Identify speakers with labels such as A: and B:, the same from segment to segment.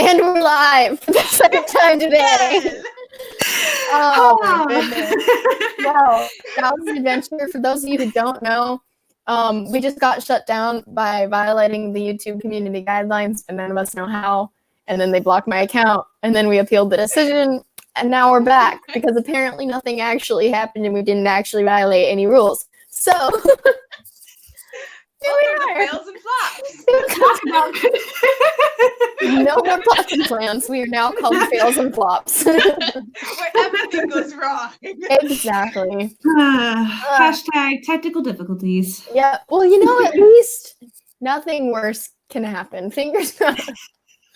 A: And we're live for the second time today. Oh my goodness. Well, that was an adventure. For those of you who don't know, we just got shut down by violating the YouTube community guidelines, and none of us know how. And then they blocked my account, and then we appealed the decision, and now we're back because apparently nothing actually happened and we didn't actually violate any rules. So
B: Fails and flops.
A: No more plots and plans. We are now called fails and flops.
B: Where everything goes wrong.
A: Exactly.
C: Hashtag technical difficulties.
A: Yeah. Well, you know, at least nothing worse can happen. Fingers crossed.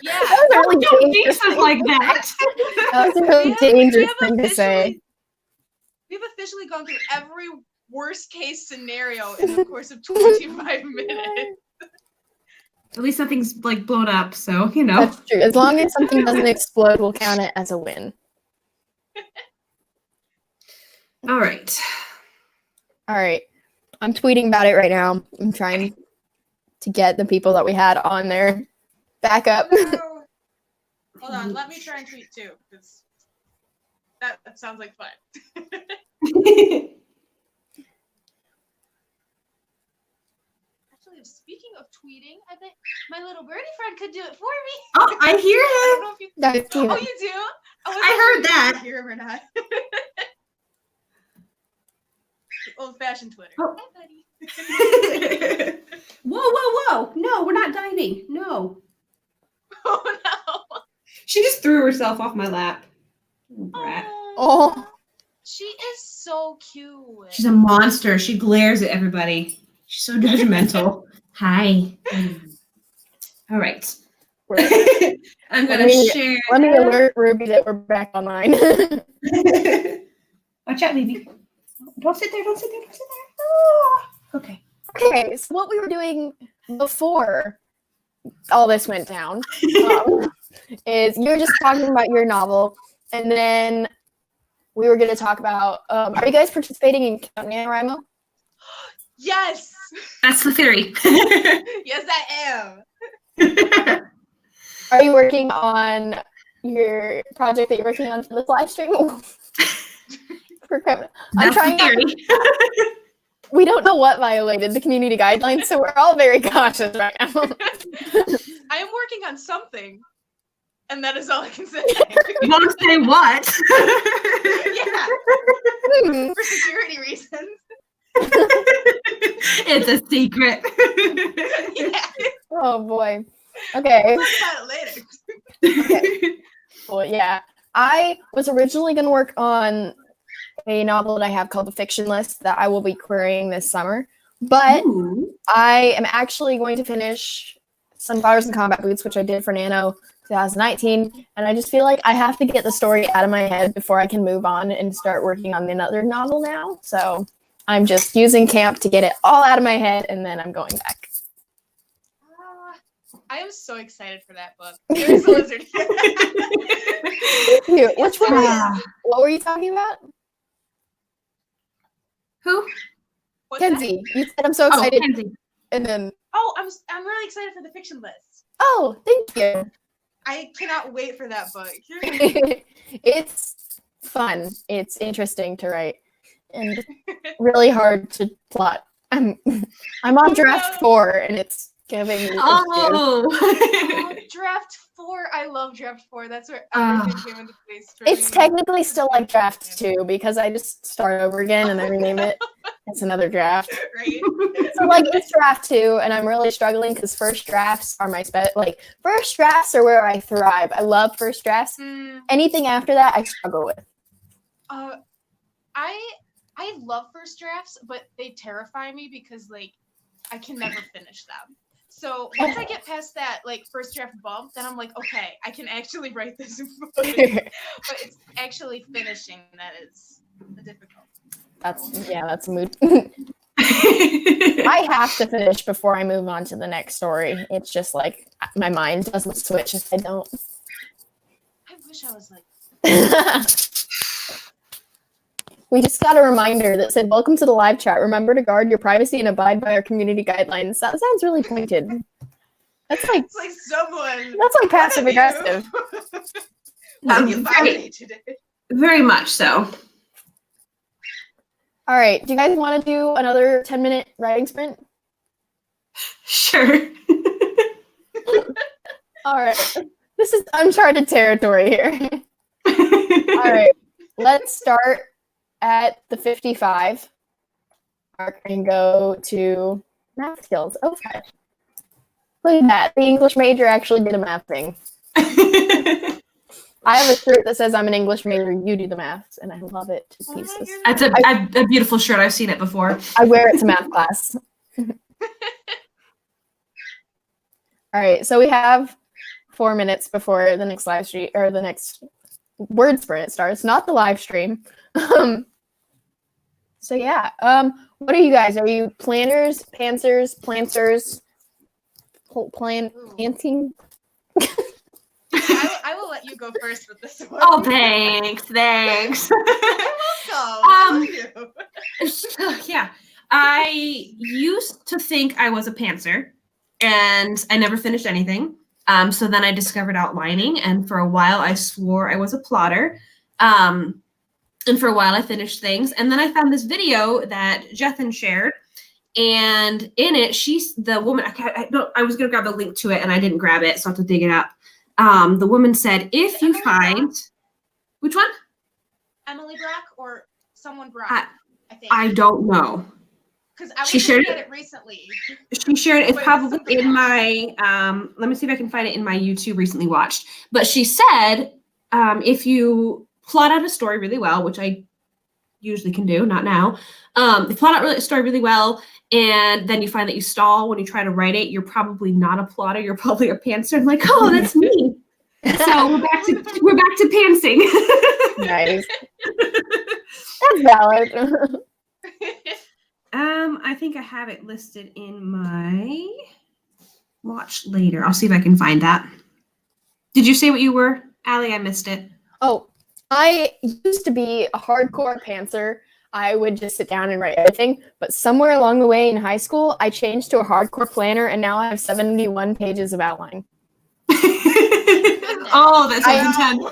B: Yeah.
A: That was a really
C: Don't think
A: dangerous
C: stuff like that.
A: That was a really dangerous thing to say.
B: We've officially gone through every worst case scenario in the course of 25 minutes.
C: At least nothing's like blown up, so you know.
A: That's true. As long as something doesn't explode, we'll count it as a win.
C: All right.
A: All right. I'm tweeting about it right now. I'm trying to get the people that we had on there back up.
B: Hold on, let me try and tweet too, because that sounds like fun. Actually, speaking of tweeting, I bet my little birdie friend could do it for me.
C: Oh, I hear
B: I don't
C: him.
B: know if you.
A: That's cute.
B: Oh, you do?
C: I heard that.
B: If you hear him or not. Old-fashioned Twitter.
C: Oh.
B: Hi, buddy.
C: Whoa. No, we're not diving. No.
B: Oh no.
C: She just threw herself off my lap. Brat.
A: Oh.
B: She is so cute.
C: She's a monster. She glares at everybody. She's so judgmental. Hi. All right. I'm going to share.
A: Let me alert Ruby that we're back online.
C: Watch out, baby. Don't sit there. Oh, okay.
A: Okay, so what we were doing before all this went down is you were just talking about your novel, and then we were going to talk about, are you guys participating in Count NaNoWriMo?
B: Yes.
C: That's the theory.
B: Yes, I am.
A: Are you working on your project that you're working on for this live stream? I'm trying. We don't know what violated the community guidelines, so we're all very cautious right now.
B: I am working on something, and that is all I can say.
C: You won't say what?
B: Yeah. For security reasons.
C: It's a secret.
B: Yeah.
A: Oh boy. Okay.
B: We'll talk about it later.
A: Okay. Well, yeah. I was originally going to work on a novel that I have called The Fiction List that I will be querying this summer. But I am actually going to finish Sunflowers and Combat Boots, which I did for Nano 2019. And I just feel like I have to get the story out of my head before I can move on and start working on another novel now. So I'm just using camp to get it all out of my head, and then I'm going back.
B: I am so excited for that book. There's a lizard here.
A: Cute. Which one? What were you talking about?
C: Who?
B: What's that?
A: Kenzie. You said I'm so excited.
C: Kenzie.
A: And then,
B: Oh, I'm really excited for the fiction list.
A: oh, thank you.
B: I cannot wait for that book.
A: It's fun. It's interesting to write and really hard to plot. I'm on draft 4, and it's giving me issues.
B: Oh, draft 4. I love draft 4. That's where everything came into place for
A: It's
B: me.
A: technically still like draft 2 because I just start over again and I rename it. It's another draft.
B: Right?
A: So like it's draft 2, and I'm really struggling because first drafts are my first drafts are where I thrive. I love first drafts. Anything after that, I struggle with.
B: I love first drafts, but they terrify me because like I can never finish them. So once I get past that like first draft bump, then I'm like, okay, I can actually write this book. But it's actually finishing that is the difficult.
A: That's a mood. I have to finish before I move on to the next story. It's just like my mind doesn't switch if I don't.
B: I wish I was like
A: We just got a reminder that said, welcome to the live chat. Remember to guard your privacy and abide by our community guidelines. That sounds really pointed. That's like
B: It's like someone.
A: that's like passive
B: one of you-
A: aggressive.
B: What have you found
C: Very,
B: me today?
C: very much so.
A: All right. Do you guys want to do another 10-minute writing sprint?
C: Sure.
A: All right. This is uncharted territory here. All right. Let's start at the 55 mark and go to math skills. Okay. Look at that. The English major actually did a math thing. I have a shirt that says I'm an English major, you do the maths, and I love it to
B: Oh my
A: pieces.
B: goodness.
C: That's a beautiful shirt. I've seen it before.
A: I wear it to math class. All right, so we have 4 minutes before the next live stream or the next word sprint starts, not the live stream. So yeah, what are you guys? Are you planners, pantsers, planters, planting?
B: I will let you go first with this one.
C: Oh, thanks.
B: You're welcome.
C: Yeah. I used to think I was a pantser, and I never finished anything. So then I discovered outlining, and for a while I swore I was a plotter. And for a while I finished things, and then I found this video that Jethan shared, and in it, the woman. I was gonna grab the link to it, and I didn't grab it, so I have to dig it up. The woman said, if you find, which one?
B: Emily Brock or someone Brock, I think.
C: I don't know.
B: Because I was
C: She shared
B: looking at
C: it.
B: it recently.
C: She shared it. It's
B: But
C: probably
B: something
C: in
B: else.
C: my, let me see if I can find it in my YouTube recently watched. But she said, if you plot out a story really well, which I usually can do, not now, you plot out a story really well, and then you find that you stall when you try to write it, you're probably not a plotter, you're probably a pantser. I'm like, oh, that's me. So we're back to pantsing.
A: Nice. That's valid.
C: I think I have it listed in my watch later. I'll see if I can find that. Did you say what you were, Allie? I missed it.
A: Oh, I used to be a hardcore pantser. I would just sit down and write everything, but somewhere along the way in high school, I changed to a hardcore planner, and now I have 71 pages of outline.
C: Oh, that sounds intense.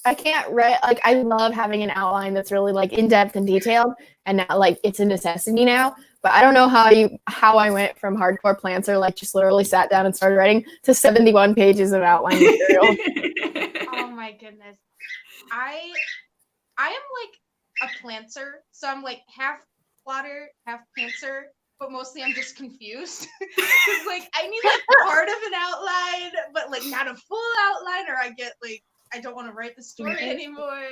A: I can't write, like, I love having an outline that's really like in depth and detailed, and now like it's a necessity now. But I don't know how I went from hardcore planter, like just literally sat down and started writing, to 71 pages of outline material.
B: Oh my goodness. I am like a planter, so I'm like half plotter, half pantser, but mostly I'm just confused. Cause like I need like part of an outline, but like not a full outline, or I get like I don't want to write the story anymore.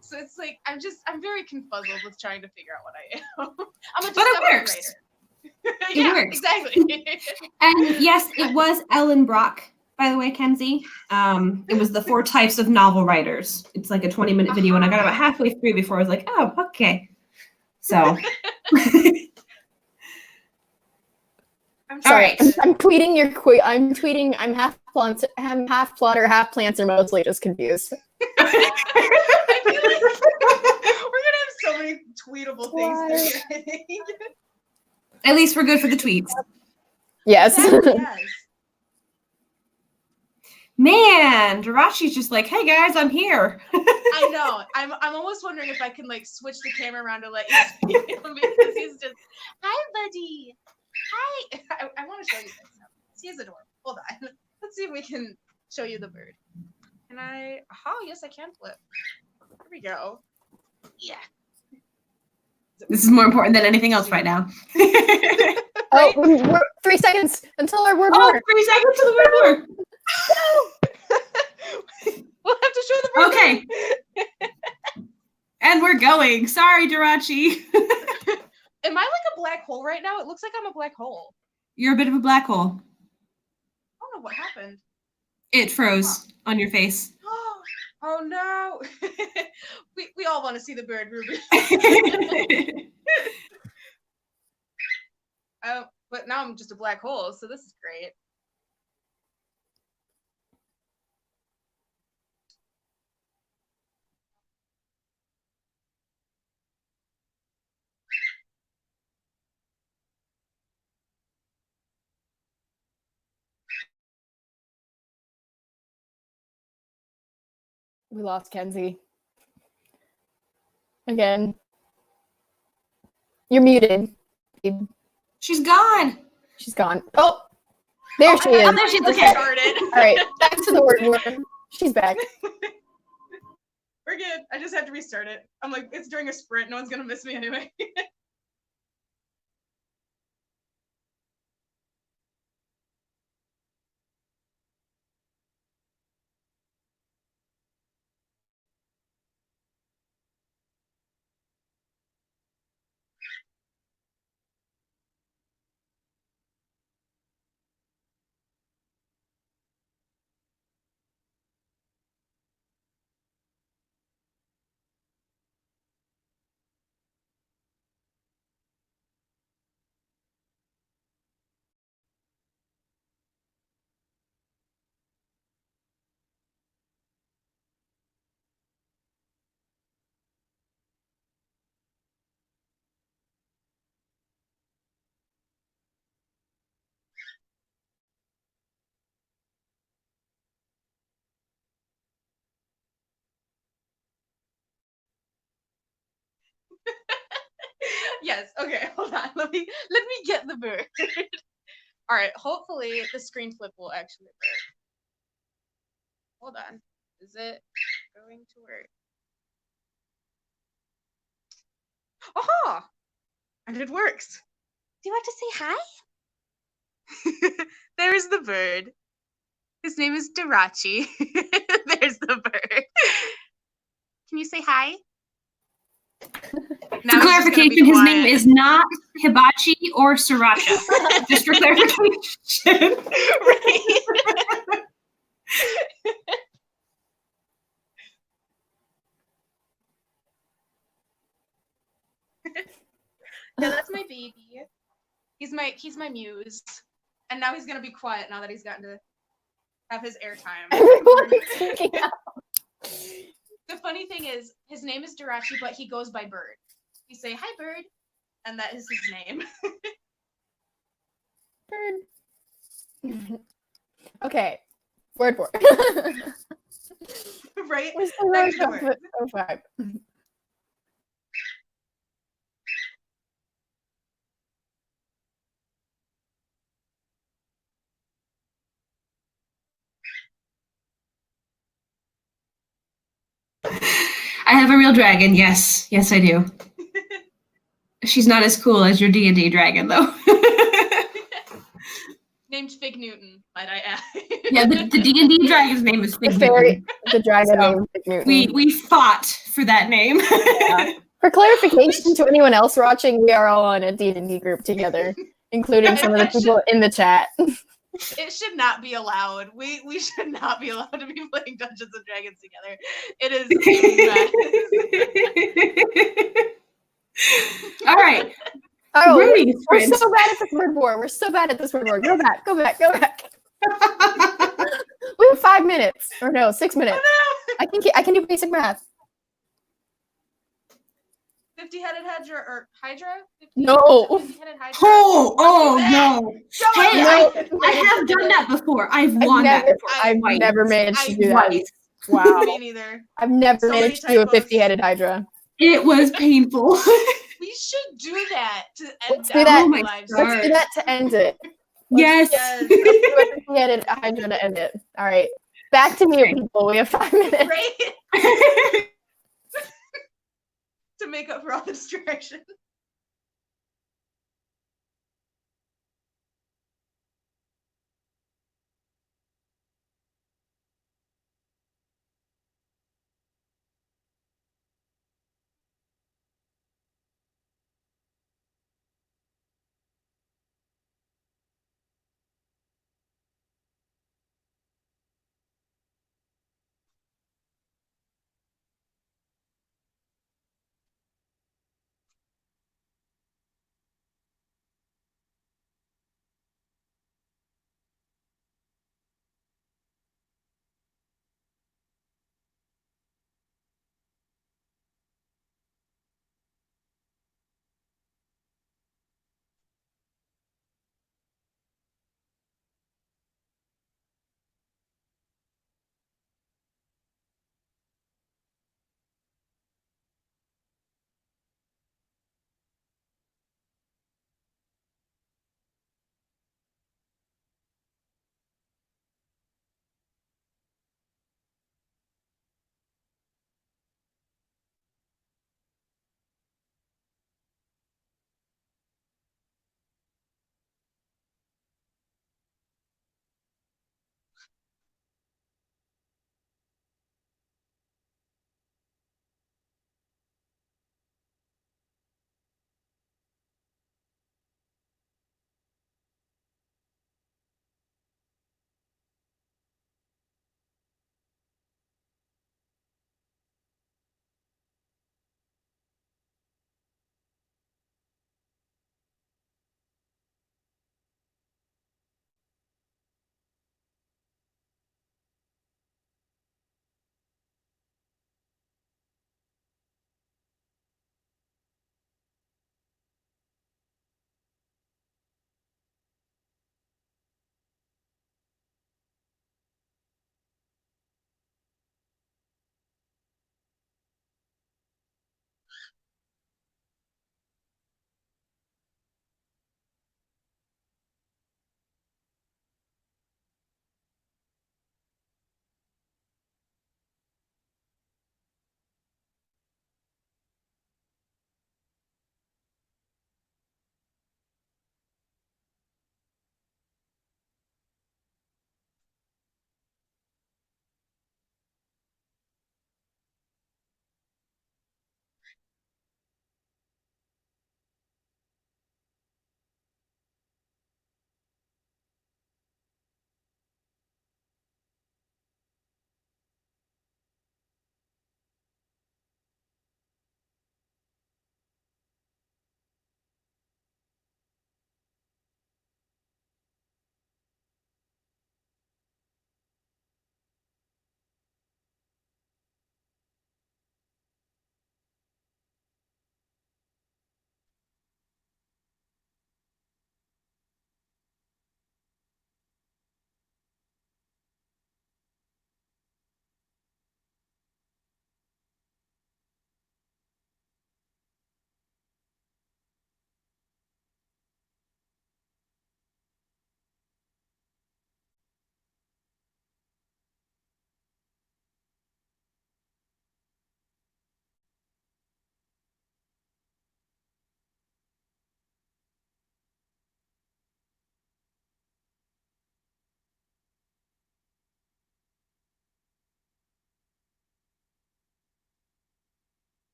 B: So it's like I'm very confuzzled with trying to figure out what I am. I'm a discovery writer. Yeah,
C: works.
B: Exactly.
C: And yes, it was Ellen Brock, by the way, Kenzie. It was the 4 types of novel writers. It's like a 20-minute video, and I got about halfway through before I was like, oh, okay. So.
B: I'm
A: Sorry,
B: excited.
A: I'm tweeting your quote. I'm tweeting. I'm half plotter, half planter, mostly just confused.
B: I feel like we're gonna have so many tweetable things to say.
C: At least we're good for the tweets.
A: Yes.
B: Exactly, yes.
C: Man, Jirachi's just like, hey guys, I'm here.
B: I know. I'm almost wondering if I can like switch the camera around to let you see him, because he's just, hi buddy. Hi. I want to show you this now. He is adorable. Hold on. Let's see if we can show you the bird. Can I? Oh, yes, I can flip. Here we go. Yeah.
C: This is more important than anything else right now.
A: Oh, we're 3 seconds until our word.
C: 3 seconds to the word.
B: We'll have to show the bird.
C: Okay. And we're going. Sorry, Jirachi.
B: Am I like a black hole right now? It looks like I'm a black hole.
C: You're a bit of a black hole.
B: I don't know what happened.
C: It froze on your face.
B: Oh no. we all want to see the bird, Ruby. But now I'm just a black hole, so this is great.
A: We lost Kenzie. Again. You're muted.
C: She's gone.
A: She's gone. Oh, there she is.
C: Oh, there she is. Okay.
A: All right, back to the word. She's back.
B: We're good. I just had to restart it. I'm like, it's during a sprint. No one's gonna miss me anyway. Yes. Okay. Hold on. Let me get the bird. All right. Hopefully the screen flip will actually work. Hold on. Is it going to work? Oh, and it works. Do you want to say hi? There's the bird. His name is Dirachi. There's the bird. Can you say hi?
C: For clarification, his name is not Hibachi or Sriracha. Just for clarification.
B: Right. Yeah, that's my baby. He's my muse. And now he's gonna be quiet now that he's gotten to have his airtime. The funny thing is, his name is Dirachi, but he goes by Bird. You say, hi, Bird, and that is his name.
A: Bird. Okay. Word.
B: Right?
A: Where's the word? 05.
C: I have a real dragon. Yes, I do. She's not as cool as your D&D dragon, though.
B: Named Fig Newton, might I add.
C: Yeah, the D&D dragon's name is Fig Newton.
A: The dragon
C: So
A: name is Fig Newton.
C: We fought for that name.
A: Yeah. For clarification to anyone else watching, we are all on a D&D group together, including some of the people in the chat.
B: It should not be allowed. We should not be allowed to be playing Dungeons and Dragons together. It is a mess.
C: All right.
A: Oh, we're so bad at this word war. We're so bad at this word war. Go back. We have 5 minutes. Or no, 6 minutes.
B: Oh, no.
A: I can do basic math.
B: 50-headed Hydra or Hydra?
A: No.
B: 50-headed Hydra?
C: No. Hey, I have done that before. I've won that before.
A: I've never managed to do that. Wow.
B: Me neither.
A: I've never managed to do a 50-headed Hydra.
C: It was painful.
B: We should do that to end
A: Let's do that.
B: our lives.
A: Let's do that to end it.
C: Yes.
A: Let's do a 50-headed Hydra to end it. All right. Back to mute, people. We have 5 minutes.
B: Right? To make up for all the distraction.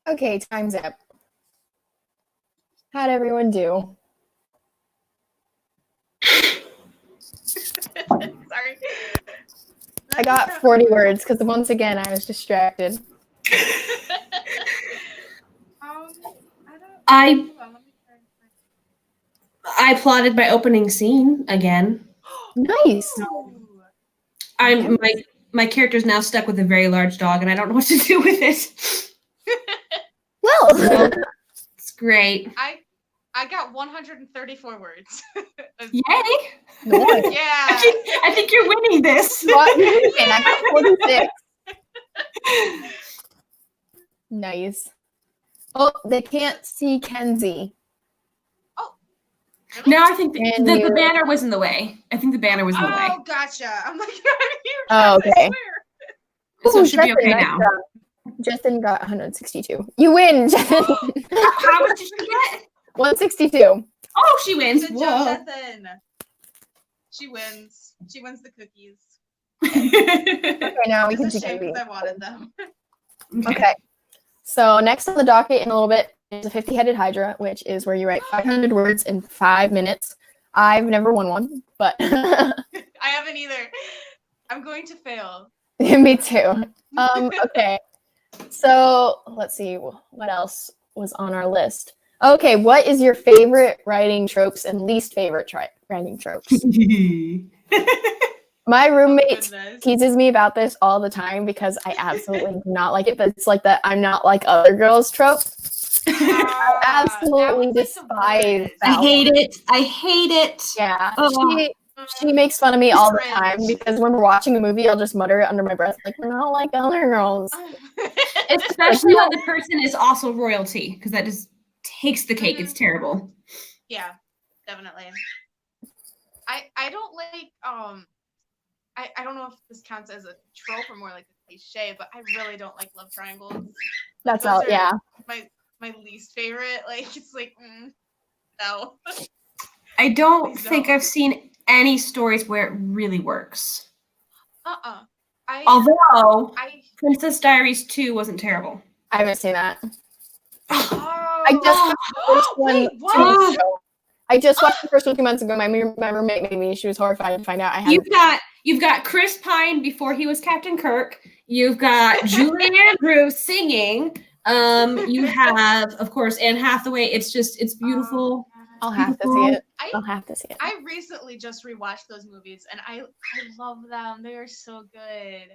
A: Okay, time's up. How'd everyone do?
B: Sorry.
A: I got 40 words because once again I was distracted.
C: I plotted my opening scene again.
A: Nice.
C: My character's now stuck with a very large dog, and I don't know what to do with it.
A: Well,
C: It's great.
B: I got 134 words.
C: Yay!
A: Nice.
B: Yeah.
C: I think you're winning this.
A: I got 46. Nice. Oh, they can't see Kenzie.
B: Oh.
C: No, I think the banner was in the way. I think the banner was in the way.
B: Oh, gotcha. I'm like,
A: Oh, okay.
C: So
A: Ooh,
C: it should be okay
A: nice
C: now.
A: job. Justin got 162. You win, Justin.
C: How much did you get?
A: 162.
C: Oh, she wins.
B: Good
C: Whoa.
B: job, Bethan. She wins. She wins the cookies.
A: Okay, now we
B: It's
A: can
B: a
A: do
B: shame
A: Kenzie.
B: because I wanted them.
A: Okay. So next on the docket in a little bit is a 50-headed Hydra, which is where you write 500 words in 5 minutes. I've never won one, but
B: I haven't either. I'm going to fail.
A: me too. Okay. So let's see what else was on our list. Okay, what is your favorite writing tropes and least favorite writing tropes? My roommate teases me about this all the time because I absolutely do not like it, but it's like that I'm not like other girls trope. I absolutely despise that.
C: I hate it. I hate it.
A: Yeah.
C: Oh.
A: She makes fun of me all the time because when we're watching a movie, I'll just mutter it under my breath, like, we're not like other girls.
C: Especially when the person is also royalty, because that just takes the cake. It's terrible.
B: Yeah, definitely. I don't like I don't know if this counts as a trope or more like a cliche, but I really don't like love triangles.
A: That's all. Yeah.
B: My least favorite. Like it's like no.
C: I don't think I've seen any stories where it really works. Although Princess Diaries 2 wasn't terrible.
A: I haven't seen that.
B: Oh,
A: I just watched the first one 2 months ago. I just watched the first one 2 months ago. My roommate made me. She was horrified to find out I had.
C: You've got Chris Pine before he was Captain Kirk. You've got Julie Andrews singing. You have, of course, Anne Hathaway. It's beautiful.
A: I'll have to see it. I'll have to see it.
B: I recently just rewatched those movies, and I love them. They are so good.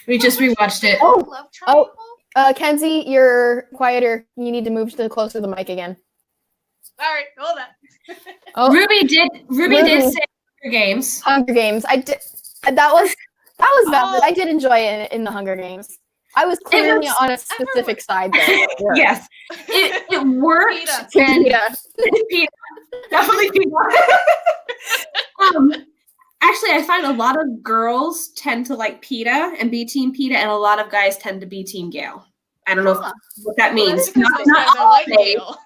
C: We just rewatched it.
B: Love Triangle?
A: Kenzie, you're quieter. You need to move closer to the mic again.
B: All right, hold on.
C: Ruby did say Hunger Games.
A: Hunger Games. I did. That was valid. I did enjoy it in the Hunger Games. I was clearly on a specific side there.
C: Yes, it worked.
A: Peta.
C: Definitely Peta. Actually, I find a lot of girls tend to like Peta and be Team Peta, and a lot of guys tend to be Team Gale. I don't know what that means. Not all like Gale.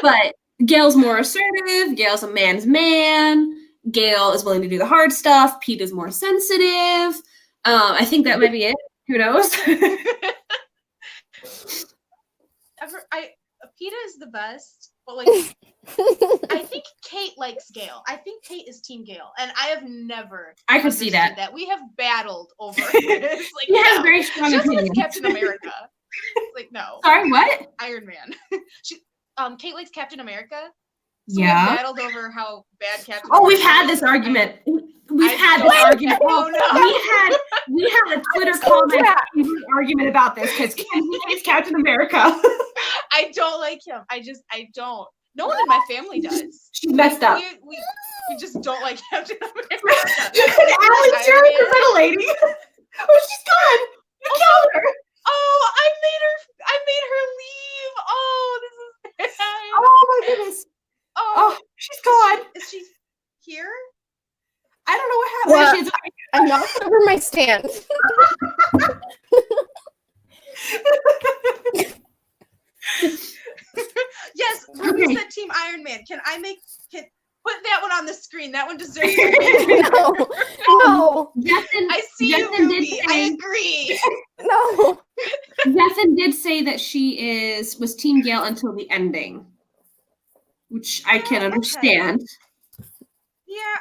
C: But Gale's more assertive. Gale's a man's man. Gale is willing to do the hard stuff. Peta's more sensitive. I think that might be it. Who knows?
B: Peta is the best, but like I think Kate likes Gale. I think Kate is Team Gale, and I have never.
C: I could see that.
B: We have battled over it. Like,
C: he has very strong opinions.
B: Captain America. Like no.
C: Sorry, what?
B: Iron Man. Kate likes Captain America.
C: So we
B: battled over how bad Captain.
C: Oh, we've had this argument. We've had this argument. Oh no. We had a Twitter comment argument about this because Kenzie hates Captain America.
B: I don't like him. I don't. No one in my family does.
C: She messed up.
B: We just don't like Captain America.
C: Alan Jerry is that a lady? Oh, she's gone. You killed her.
B: Oh, I made her leave. Oh, this is bad.
C: Oh my goodness. Oh, she's gone.
B: Is she here?
C: I don't know what happened.
A: I'm knocked over my stand.
B: Yes, Ruby said Team Iron Man. Can put that one on the screen? That one deserves to
A: No.
B: I see you, Ruby. I agree.
A: No.
C: Bethan did say that she was Team Gale until the ending, which I can understand.
B: Okay. Yeah.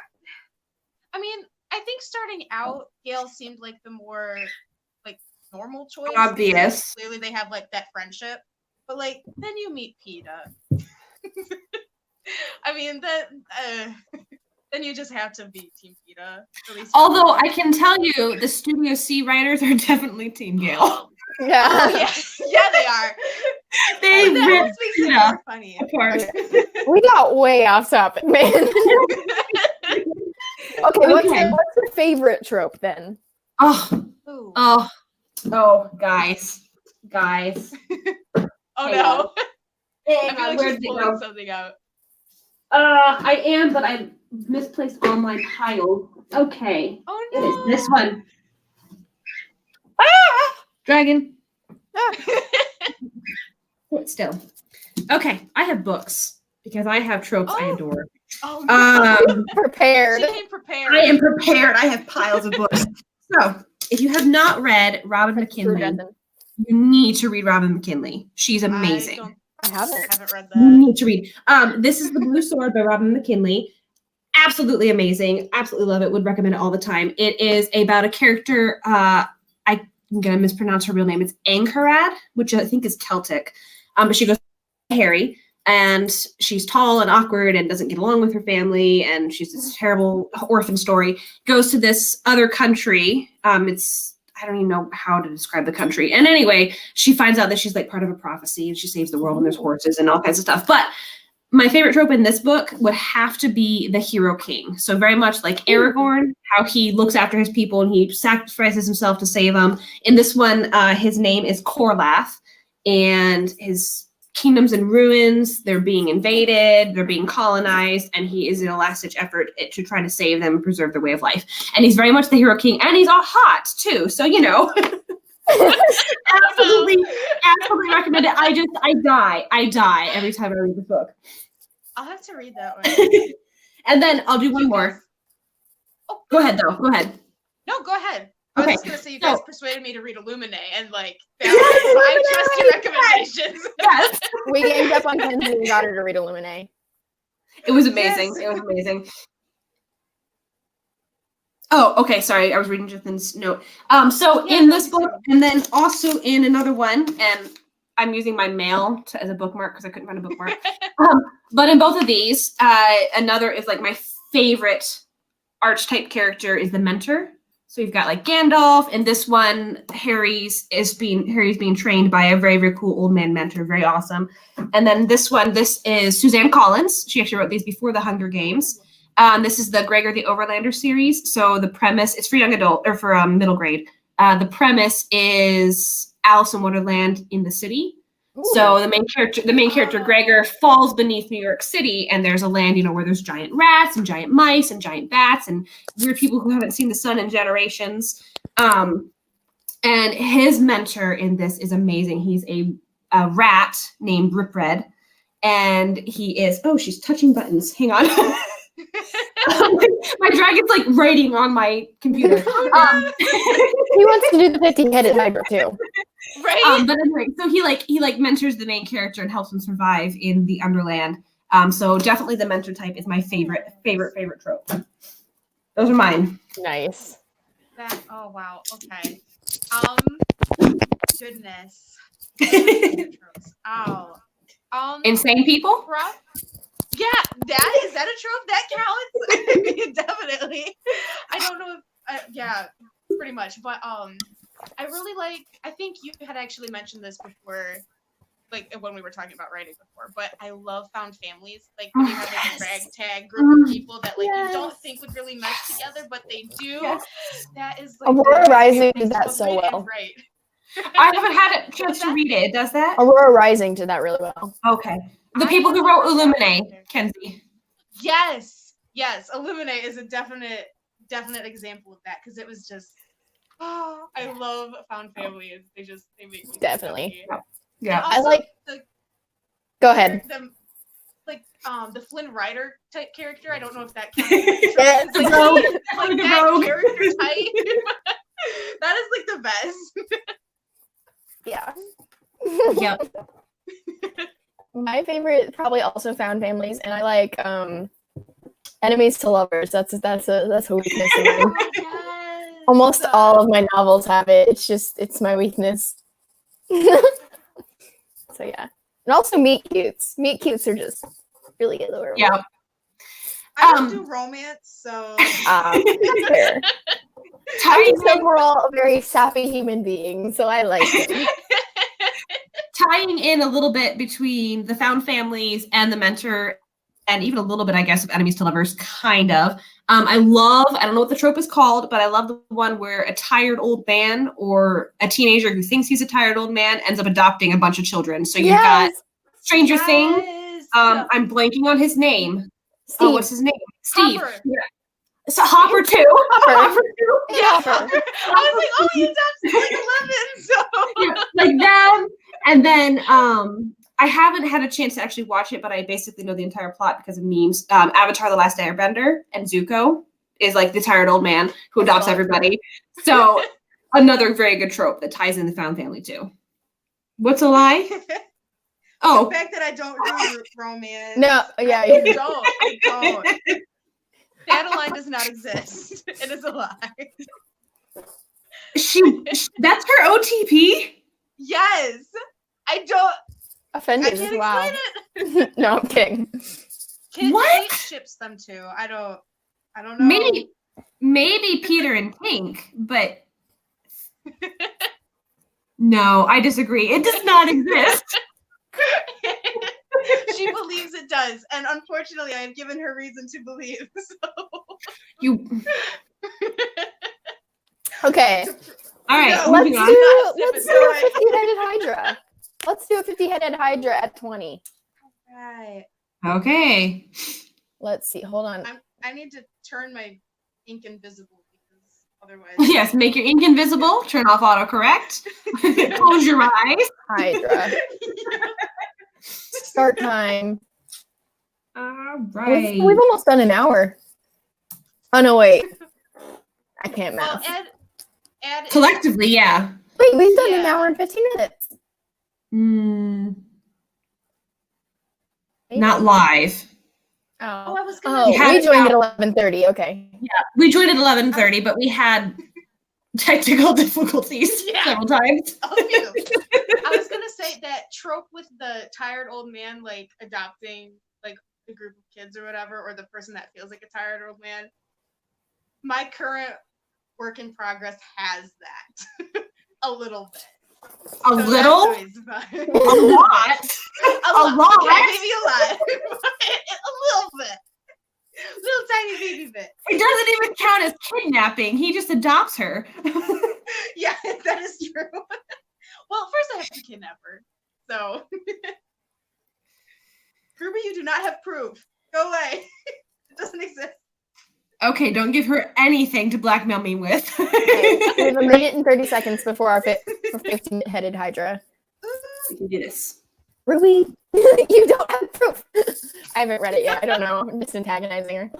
B: I mean, I think starting out, Gale seemed like the more like normal choice.
C: Obvious.
B: Clearly, they have like that friendship, but like then you meet PETA. I mean, then you just have to be Team PETA.
C: Although I can tell you, the Studio C writers are definitely Team Gale.
A: Yeah.
B: Oh, yeah, they are.
C: They
B: that makes it more funny.
C: Of course.
A: We got way off topic, man. Okay, what's your favorite trope then?
C: Oh, guys.
B: Oh
C: Hang
B: no.
C: on.
B: I feel like she's pulling something out.
C: I am, but I misplaced all my piles. Okay.
B: Oh no.
C: It is this one. Dragon. Hold still. Okay, I have books because I have tropes I adore.
B: Oh no.
A: Prepared.
B: She came prepared.
C: I am prepared. I have piles of books. So, if you have not read Robin McKinley, you need to read Robin McKinley. She's amazing.
A: I haven't
B: read that.
C: You need to read. This is The Blue Sword by Robin McKinley. Absolutely amazing. Absolutely love it. Would recommend it all the time. It is about a character. I'm gonna mispronounce her real name. It's Angharad, which I think is Celtic. But she goes to Harry, and she's tall and awkward and doesn't get along with her family, and she's this terrible orphan story. Goes to this other country. I don't even know how to describe the country. And anyway, she finds out that she's like part of a prophecy and she saves the world and there's horses and all kinds of stuff. But my favorite trope in this book would have to be the hero king. So very much like Aragorn, how he looks after his people and he sacrifices himself to save them. In this one, his name is Corlath, and his kingdom's in ruins. They're being invaded, they're being colonized, and he is in a last-ditch effort to try to save them and preserve their way of life. And he's very much the hero king, and he's all hot too. So absolutely recommend it. I die every time I read the book.
B: I'll have to read that one.
C: And then I'll do one more.
B: Oh,
C: go ahead though. Go ahead.
B: No, go ahead.
C: Okay.
B: I was just gonna say you guys persuaded me to read Illuminae, and like I trust your recommendations.
C: Yes.
A: We ganged up on Kenzie and got her to read Illuminae.
C: It was amazing. Yes. It was amazing. Oh, okay. Sorry, I was reading Jathan's note. So in this book, and then also in another one, and I'm using my mail as a bookmark because I couldn't find a bookmark. But in both of these, another is like my favorite archetype character is the mentor. So you've got like Gandalf. In this one, Harry's being trained by a very, very cool old man mentor, very awesome. And then this is Suzanne Collins. She actually wrote these before the Hunger Games. This is the Gregor the Overlander series. So the premise, it's for young adult or for middle grade. The premise is Alice in Wonderland in the city. Ooh. So the main character Gregor falls beneath New York City, and there's a land, where there's giant rats and giant mice and giant bats and weird people who haven't seen the sun in generations. And his mentor in this is amazing. He's a rat named Rip Red, and he is. Oh, she's touching buttons. Hang on. My dragon's like writing on my computer.
A: He wants to do the 50-headed hydra too.
B: Right.
C: But anyway, so he mentors the main character and helps him survive in the Underland. So definitely the mentor type is my favorite trope. Those are mine.
A: Nice.
B: Oh wow. Okay. Goodness. Oh.
C: Insane people?
B: Yeah, is that a trope? That counts? Definitely. I don't know if yeah, pretty much. But I really I think you had actually mentioned this before, like when we were talking about writing before, but I love found families. Like when you have like a ragtag group of people that like you don't think would really mesh together, but they do. Yes. That is like
A: Aurora Rising did that so well.
B: Right.
C: I haven't had a chance to read it. Does that?
A: Aurora Rising did that really well.
C: Okay. The people who wrote Illuminae, Kenzie.
B: Yes. Illuminae is a definite example of that, because it was just, I love found families. They make me
A: definitely.
B: So
C: yeah.
A: I like. Go ahead.
B: The Flynn Rider type character. I don't know if that counts.
A: Yes,
B: like that character type. That is like the best.
A: Yeah.
C: Yep.
A: My favorite probably also found families, and I like enemies to lovers. That's a weakness of mine.
B: Oh, yes.
A: Almost all of my novels have it. It's my weakness. So yeah, and also meet cutes. Meet cutes are just really adorable.
C: Yeah.
B: I don't do romance, so
A: That's fair. I'm just overall a very sappy human being, so I like it.
C: Tying in a little bit between the found families and the mentor, and even a little bit, I guess, of enemies to lovers, kind of. I don't know what the trope is called, but I love the one where a tired old man or a teenager who thinks he's a tired old man ends up adopting a bunch of children. So you've got Stranger Things. I'm blanking on his name.
A: Steve.
C: Oh, what's his name? Steve.
B: Hopper.
C: Yeah. So Hopper too.
A: Hopper too.
B: Yeah.
A: Hopper.
B: I was like, oh, he adopted like 11. So
C: Yeah, like them. And then I haven't had a chance to actually watch it, but I basically know the entire plot because of memes. Avatar: The Last Airbender, and Zuko is like the tired old man who adopts everybody. So another very good trope that ties in the found family too. What's a lie? Oh,
B: the fact that I don't do romance.
A: No, yeah,
B: I don't. Adeline does not exist. It is a lie.
C: That's her OTP?
B: Yes. I don't.
A: Offended.
B: I can't
A: wow.
B: explain it.
A: No, I'm kidding.
B: Kate ships them too. I don't know.
C: Maybe Peter and Pink, but no, I disagree. It does not exist.
B: She believes it does, and unfortunately, I have given her reason to believe. So.
A: Okay.
C: All right.
A: No, let's do
B: Sorry.
A: a 50-headed Hydra. Let's do a 50-headed Hydra at 20.
B: Right.
C: Okay.
A: Let's see. Hold on.
B: I need to turn my ink invisible because otherwise.
C: Yes, make your ink invisible. Turn off autocorrect. Close your eyes.
A: Hydra. Start time.
C: All right.
A: We've almost done an hour. Oh no, wait. I can't math.
B: Well, add
C: Collectively, yeah.
A: Wait, we've done an hour and 15 minutes.
C: Not live.
A: Oh,
B: I was gonna.
A: We joined at 11:30. Okay.
C: Yeah, we joined at 11:30, but we had technical difficulties several times.
B: I was gonna say that trope with the tired old man like adopting like a group of kids or whatever, or the person that feels like a tired old man. My current work in progress has that a little bit.
C: A little? A lot? A lot?
B: Okay, maybe a lot. A little bit. Little tiny baby bit.
C: It doesn't even count as kidnapping. He just adopts her.
B: Yeah, that is true. Well, first I have to kidnap her. So. Ruby, you do not have proof. Go away. It doesn't exist.
C: Okay, don't give her anything to blackmail me with.
A: Okay, we have a minute and 30 seconds before our 50-headed Hydra.
C: We can do this.
A: Ruby, you don't have proof. I haven't read it yet. I don't know. I'm just antagonizing her.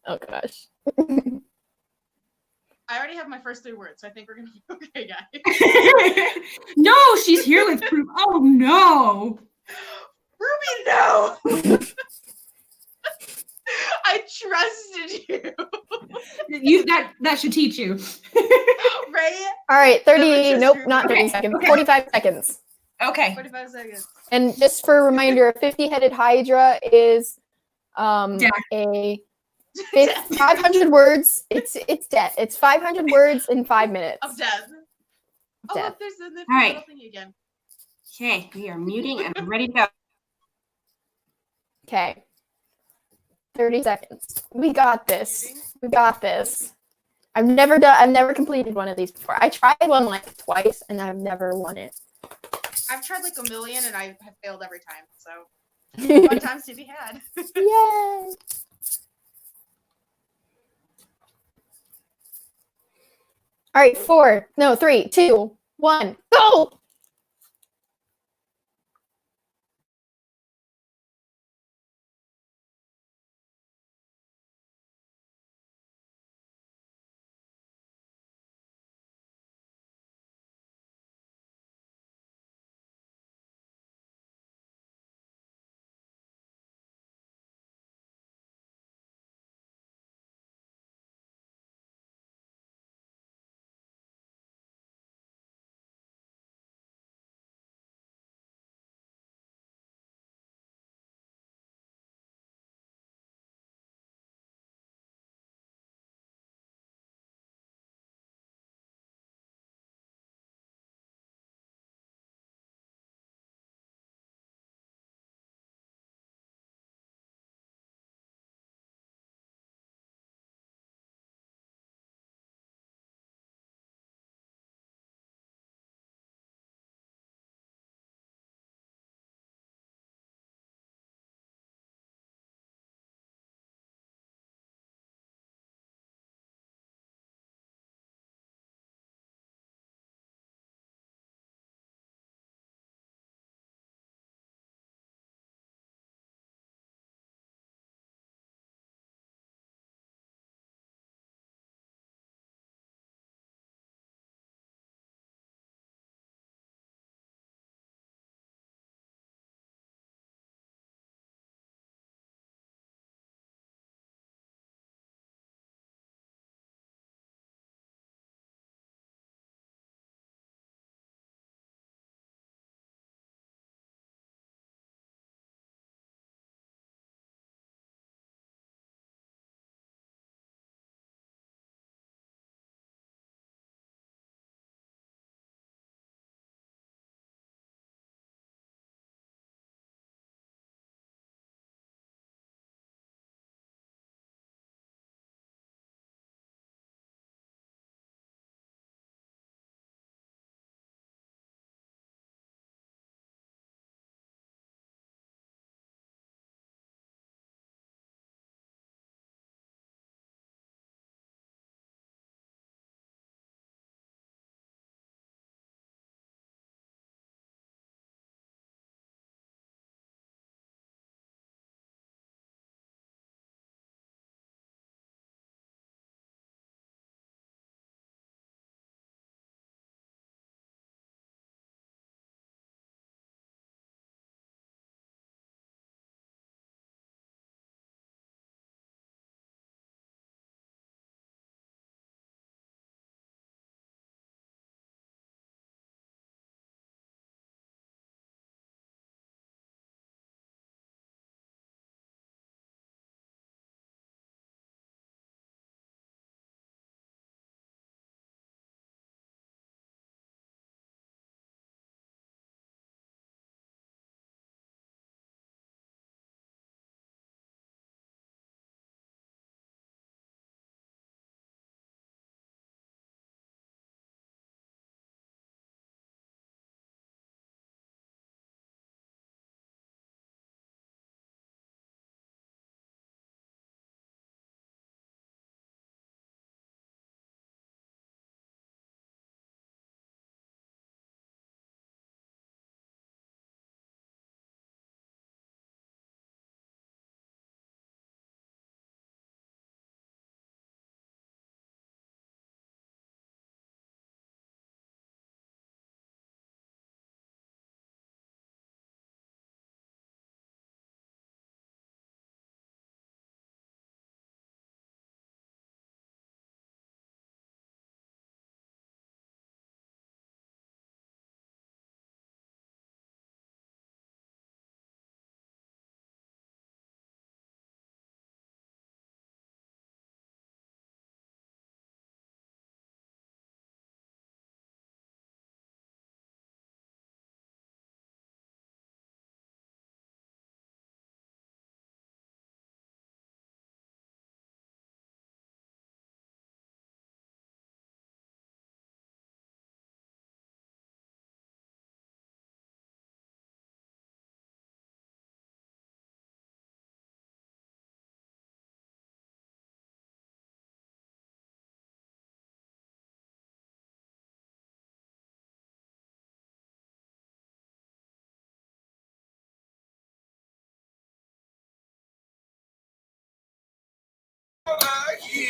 A: Oh gosh.
B: I already have my first 3 words, so I think we're gonna be okay, guys.
C: No, she's here with proof. Oh no.
B: Ruby, no! I trusted you.
C: That should teach you.
B: Right?
A: All right, 30. Nope, not 30 seconds.
C: Okay.
A: 45 seconds.
C: Okay.
B: 45 seconds.
A: And just for a reminder, a 50-headed Hydra is a 500 words. It's death. It's 500 words in 5 minutes.
B: Of death. Oh, look, there's the
C: All right.
B: little thing again.
C: Okay, we are muting and ready to go.
A: Okay. 30 seconds. We got this. We got this. I've never completed one of these before. I tried one like twice and I've never won it.
B: I've tried like a million and I have failed every time. So fun times to be had.
A: Yay! All right, 3, 2, 1, go!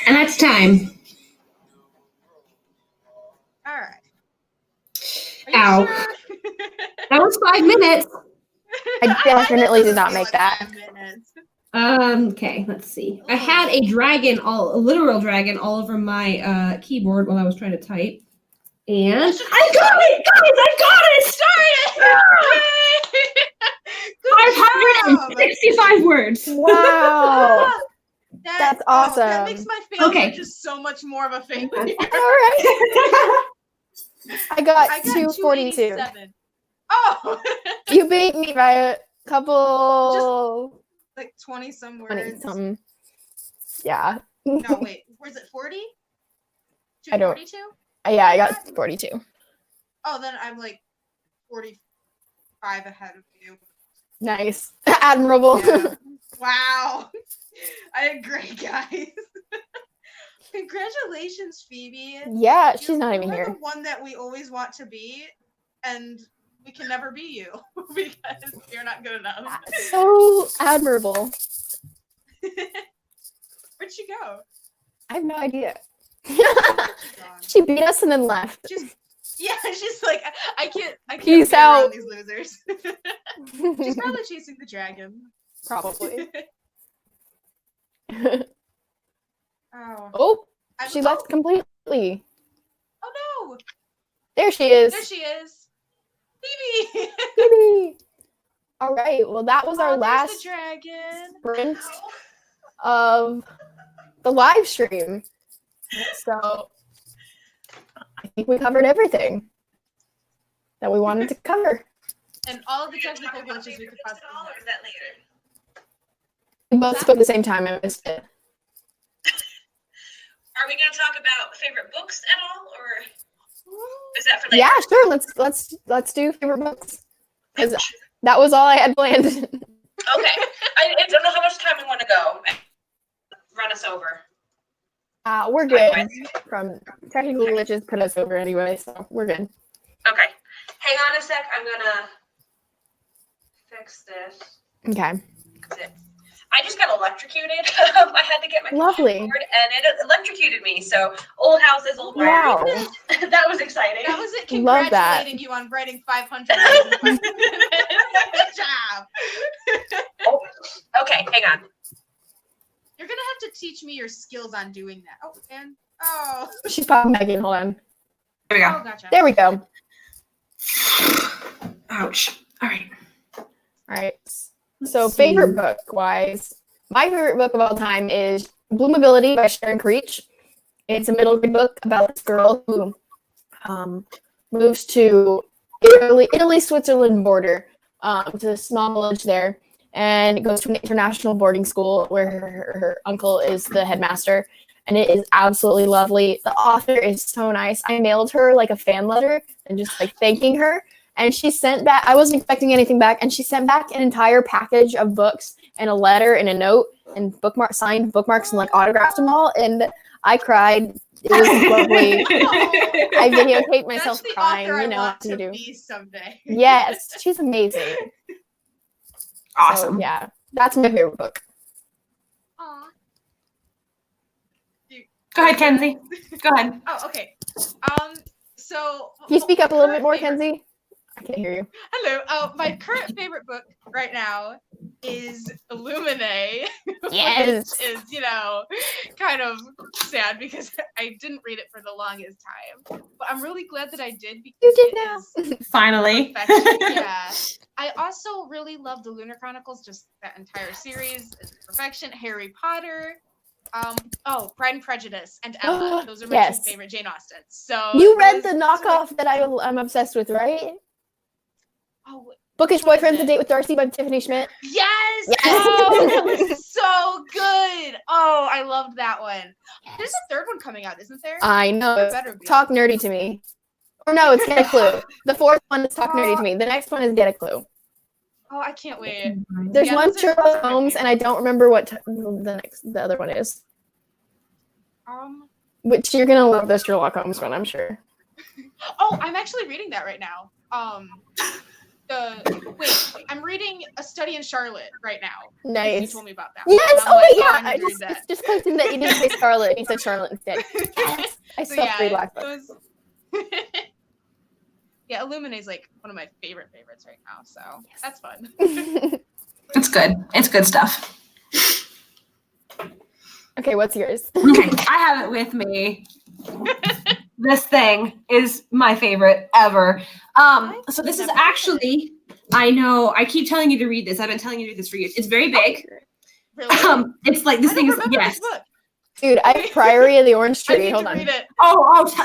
C: And that's time.
B: All right. Are you
C: Ow.
B: sure?
C: That was 5 minutes.
A: I definitely did not
B: Feel
A: make
B: like
A: that.
B: 5 minutes.
C: Okay, let's see. I had a literal dragon all over my keyboard while I was trying to type. And I got it! Guys, I got it!
B: Good
C: 565 words.
A: Wow. That's awesome.
B: that makes my failure
C: Okay.
B: just so much more of a failure.
A: All right. I got 242.
B: 287. Oh,
A: You beat me by a couple.
B: like 20 some
A: 20
B: words.
A: something. Yeah.
B: No, wait. Was it 40?
A: I don't-
B: 42?
A: Yeah, I got 42.
B: Oh, then I'm like 45 ahead of you.
A: Nice. Admirable.
B: Yeah. Wow. I did great, guys. Congratulations, Phoebe.
A: Yeah, she's not even
B: You're
A: here.
B: the one that we always want to be, and we can never be you because you're not good enough.
A: So admirable.
B: Where'd she go?
A: I have no idea.
B: Gone.
A: She beat us and then left.
B: She's like, I can't
A: Peace
B: be around
A: out.
B: these losers. She's probably chasing the dragon.
A: Probably.
B: Oh.
A: Oh, she left completely.
B: Oh no!
A: There she is.
B: There she is. Phoebe!
A: Phoebe. All right. Well, that was our
B: there's
A: last
B: the dragon.
A: sprint of the live stream. So I think we covered everything that we wanted to cover.
B: And all of the technical glitches we could possibly have.
A: We both spoke at the same time. I missed it.
C: Are we going to talk about favorite books at all, or is that for later?
A: Yeah, sure. Let's do favorite books because that was all I had planned.
C: Okay. I don't know how much time we want to go. Run us over.
A: We're good. From technical glitches, put us over anyway, so we're good.
C: Okay. Hang on a sec. I'm going to fix this.
A: Okay.
C: I just got electrocuted. I had to get my
A: Lovely.
C: keyboard, and it electrocuted me. So old houses, old wires.
A: Wow.
C: That was exciting.
B: That was it.
A: Love that.
B: Congratulating you on writing 500 words. Good job.
C: Oh, okay, hang on.
B: You're gonna have to teach me your skills on doing that. Oh, and
A: She's popping back in. Hold on.
C: There we go.
B: oh, gotcha.
A: There we go.
C: Ouch. All right.
A: All right. So favorite book wise, my favorite book of all time is Bloomability by Sharon Creech. It's a middle grade book about this girl who moves to Italy, Switzerland border to a small village there, and goes to an international boarding school where her uncle is the headmaster, and it is absolutely lovely. The author is so nice. I mailed her like a fan letter and just like thanking her. And she sent back, I wasn't expecting anything back, and she sent back an entire package of books and a letter and a note and signed bookmarks and like autographed them all. And I cried. It was lovely. I videotaped myself
B: That's the
A: crying.
B: author
A: You know
B: I
A: what
B: want
A: to
B: to
A: do.
B: be someday.
A: Yes, she's amazing.
C: Awesome.
A: So, yeah, that's my favorite book.
B: Aw.
C: Go ahead, Kenzie. Go ahead.
B: Oh, okay. So
A: Can you speak up a little bit more,
B: favorite-
A: Kenzie? I can't hear you.
B: Hello. My current favorite book right now is Illuminae.
A: Yes.
B: Which is, kind of sad because I didn't read it for the longest time. But I'm really glad that I did because
A: You did
B: it
A: now.
B: is
C: Finally.
B: perfection. Yeah. I also really love the Lunar Chronicles, just that entire series. It's perfection. Harry Potter. Pride and Prejudice and Ella. Those are my
A: Yes.
B: two favorite Jane Austens. So
A: You read the
B: those-
A: knockoff that I'm obsessed with, right?
B: Oh,
A: Bookish
B: What is
A: Boyfriend's
B: it?
A: A Date with Darcy by Tiffany Schmidt.
B: yes!
A: Yes.
B: Oh, that was so good. Oh, I loved that one. There's a third one coming out, isn't there?
A: I know.
B: There
A: It's
B: better be.
A: Talk Nerdy to Me. Or no, it's Get a Clue. The fourth one is Talk Nerdy to Me. The next one is Get a Clue.
B: Oh, I can't wait.
A: There's
B: Yeah,
A: one
B: those are
A: Sherlock
B: my
A: Holmes, and I don't remember what the other one is. Which you're gonna love the Sherlock Holmes one, I'm sure.
B: Oh, I'm actually reading that right now. Wait, I'm reading A Study in Charlotte right now.
A: Nice.
B: You told me about that.
A: Yes.
B: One.
A: Oh
B: Like,
A: wait, yeah.
B: I
A: It's just clicked in that you didn't say Scarlet. You said Charlotte instead. Yes. I still have to read Black Book.
B: Yeah, Illuminae is like one of my favorites right now. So that's fun.
C: It's good. It's good stuff.
A: Okay, what's yours?
C: Okay, I have it with me. This thing is my favorite ever. So this is actually, I know, I keep telling you to read this. I've been telling you to read this for years. It's very big.
B: Really?
C: It's like this thing is yes.
A: Dude, I have Priory of the Orange Tree. Hold on.
B: Read it.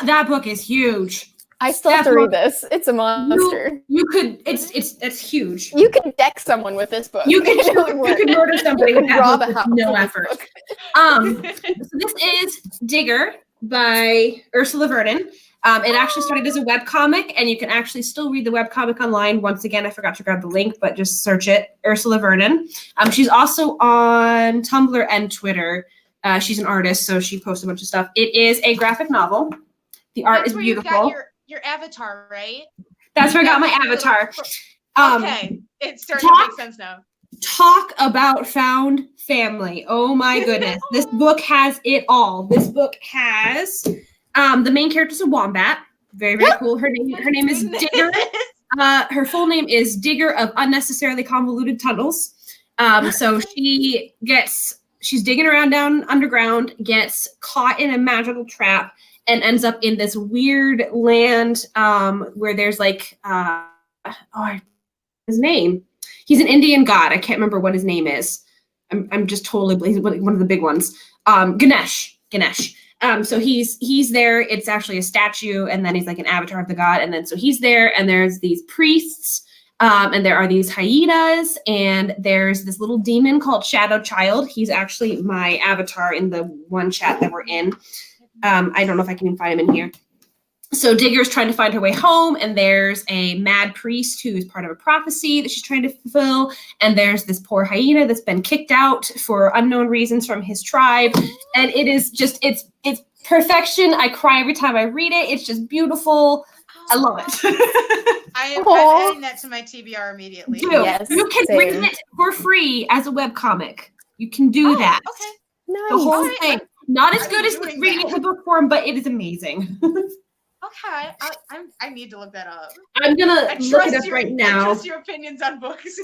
C: That book is huge.
A: I still have to read this. It's a monster.
C: You could. It's huge.
A: You could deck someone with this book.
C: You could murder somebody with that
A: rob
C: book
A: a house
C: with no
A: with
C: effort. So this is Digger by Ursula Vernon. It actually started as a webcomic, and you can actually still read the webcomic online. Once again, I forgot to grab the link, but just search it, Ursula Vernon. She's also on Tumblr and Twitter. She's an artist, so she posts a bunch of stuff. It is a graphic novel. The art is beautiful.
B: You got your avatar, right?
C: That's where I got my avatar.
B: Okay, it's starting to make sense now.
C: Talk about found family. Oh my goodness. This book has it all. This book has the main character's a wombat. Very, very cool. Her name is Digger. Her full name is Digger of Unnecessarily Convoluted Tunnels. So she's digging around down underground, gets caught in a magical trap, and ends up in this weird land where there's like his name. He's an Indian god. I can't remember what his name is. I'm just totally he's one of the big ones. Ganesh. So he's there. It's actually a statue, and then he's like an avatar of the god. And then so he's there, and there's these priests, and there are these hyenas, and there's this little demon called Shadow Child. He's actually my avatar in the one chat that we're in. I don't know if I can even find him in here. So Digger's trying to find her way home, and there's a mad priest who is part of a prophecy that she's trying to fulfill, and there's this poor hyena that's been kicked out for unknown reasons from his tribe, and it is just it's perfection. I cry every time I read it. It's just beautiful. I love it.
B: I'm adding that to my TBR immediately.
A: Yes,
C: you can read it for free as a webcomic. You can do that.
B: Okay.
A: Nice.
C: The whole thing. Not as good as reading it in the book form, but it is amazing.
B: Okay, I need to look that up.
C: I'm gonna look it up right now.
B: I trust your opinions on books.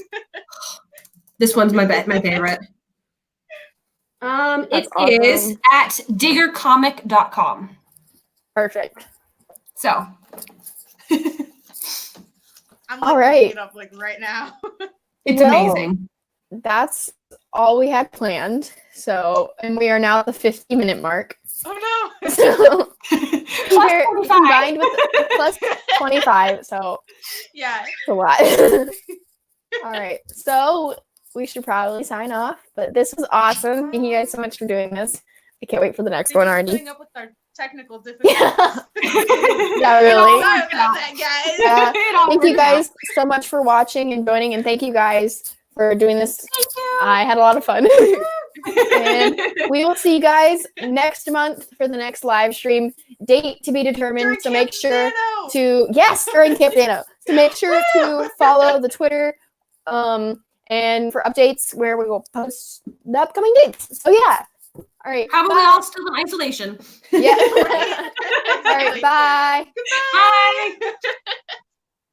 C: This one's my favorite. It is at diggercomic.com.
A: Perfect.
C: So.
B: I'm
A: all right.
B: Looking it up like right now.
C: It's amazing.
A: That's all we had planned. So, and we are now at the 50-minute mark.
B: Oh no!
A: So,
C: plus 25.
A: Combined with plus 25, so
B: yeah,
A: it's a lot. All right, so we should probably sign off. But this was awesome. Thank you guys so much for doing this. I can't wait for the next one already.
B: Putting up with our technical difficulties.
A: Yeah, really.
B: Sorry about that, guys.
A: Yeah. Thank you guys so much for watching and joining, and thank you guys for doing this.
B: Thank you.
A: I had a lot of fun. And we will see you guys next month for the next live stream. Date to be determined.
B: During
A: so
B: Camp
A: make sure
B: Dano.
A: during Camp Dano. So make sure to follow the Twitter and for updates where we will post the upcoming dates. So yeah. All right.
C: Probably all still in isolation.
A: Yeah. All right. Bye.
C: Bye.